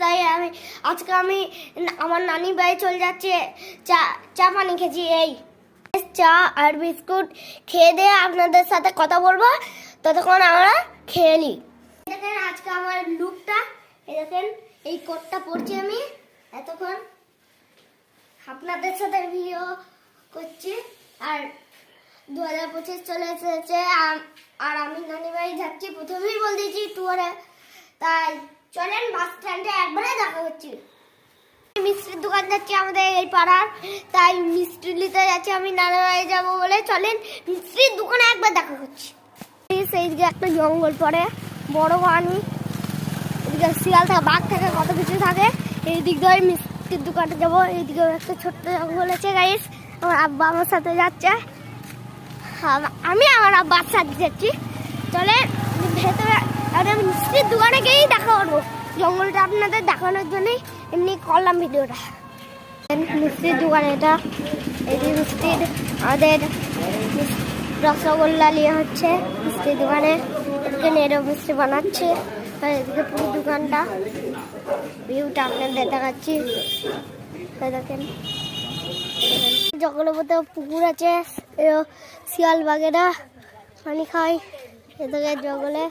তাই আজকে আমি আমার নানি বাড়ি চলে যাচ্ছে। চা পানি খেয়েছি, এই চা আর বিস্কুট খেয়ে দিয়ে আপনাদের সাথে কথা বলবো, ততক্ষণ আমরা খেয়ে নিই। দেখেন আজকে আমার লুকটা, এই দেখেন এই কোটটা পরছি আমি, এতক্ষণ আপনাদের সাথে ভিডিও করছি। আর 2025 চলে এসেছে আর আমি নানি বাড়ি যাচ্ছি। প্রথমেই বল দিয়েছি টুয়ারে, তাই চলেন বাস স্ট্যান্ডে একবারে দেখা হচ্ছে। মিষ্টির দোকান যাচ্ছি আমাদের এই পাড়ার, তাই মিষ্টি নিতে যাচ্ছি আমি নানা বাড়ি যাবো বলে। চলেন মিষ্টির দোকানে একবার দেখা হচ্ছে। সেই দিকে একটা জঙ্গল পড়ে, বড় পানি, এদিকে শিয়াল থাকে, বাঘ থাকে, কত কিছু থাকে। এই দিক দিয়ে মিষ্টির দোকানে যাবো। এইদিকে একটা ছোট্ট জঙ্গল আছে গাইস। আমার আব্বা আমার সাথে যাচ্ছে, আমি আমার আব্বার সাথে যাচ্ছি। চলে ভেতরে মিষ্টির দোকানে গিয়েই দেখা করবো। জঙ্গলটা আপনাদের দেখানোর জন্যই এমনি করলাম ভিডিওটা। মিষ্টির দোকান এটা, এই যে মিষ্টির আমাদের রসগোল্লা নিয়ে হচ্ছে মিষ্টির দোকানে। এদিকে নেড়ে মিষ্টি বানাচ্ছে, আর এদিকে পুরো দোকানটা ভিউটা আপনাদের দেখাচ্ছি। দেখেন জঙ্গলের মধ্যে পুকুর আছে, শিয়াল বাঘেরা পানি খায় এদিকে জঙ্গলে।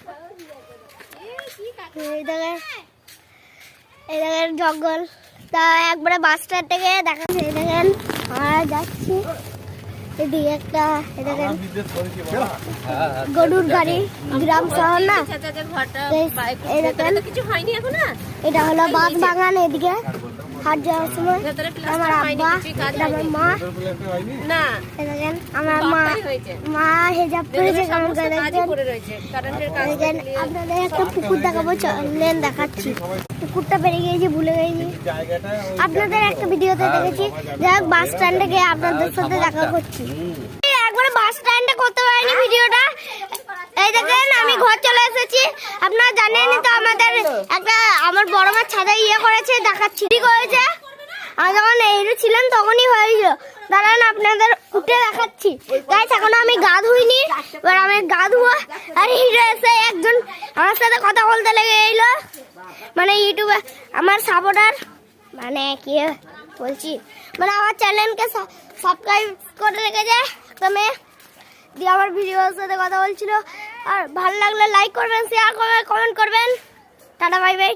এই দেখেন জঙ্গল, তা একবারে বাস স্ট্যান্ড থেকে দেখা যায়। দেখেন আমরা যাচ্ছি এদিকে একটা, দেখেন গরুর গাড়ি, গ্রাম শহর না। এই দেখেন এটা হলো বাঁধ বাগান। এদিকে হাট যাওয়ার সময় আমার আব্বা, আমার মা, দেখেন আমার মা হেজাব পরেছে কেমন করে দেখেন। আপনাদের একটা পুকুর দেখাবো, চলেন দেখাচ্ছি। পুকুরটা বেরিয়ে গিয়েছি, ভুলে গেছি, আপনাদের একটা ভিডিওতে দেখেছি। যাই হোক বাস স্ট্যান্ডে গিয়ে আপনাদের সাথে দেখা করছি। একবারে বাস স্ট্যান্ডে করতে পারিনি ভিডিওটা। এই দেখেন আমি ঘর চলে এসেছি। আপনারা জানেনই তো আমাদের একটা, আমার বড় মাছ ছাদে করেছে, দেখাচ্ছি ঠিক হয়েছে। আর যখন এইরু ছিলেন তখনই হয়েছিল। দাঁড়ান আপনাদের উঠে দেখাচ্ছি। গাইস এখনো আমি গা ধুইনি, এবার আমি গা ধুবো। আর হিরো এসে একজন আমার সাথে কথা বলতে লেগে এলো, মানে ইউটিউবে আমার সাপোর্টার, মানে কি বলছি, মানে আমার চ্যানেলকে সাবস্ক্রাইব করে রেখেছে তুমি দিয়ে আমার ভিডিওর সাথে কথা বলছিল। আর ভালো লাগলে লাইক করবেন, শেয়ার করবেন, কমেন্ট করবেন। Tata bye bye.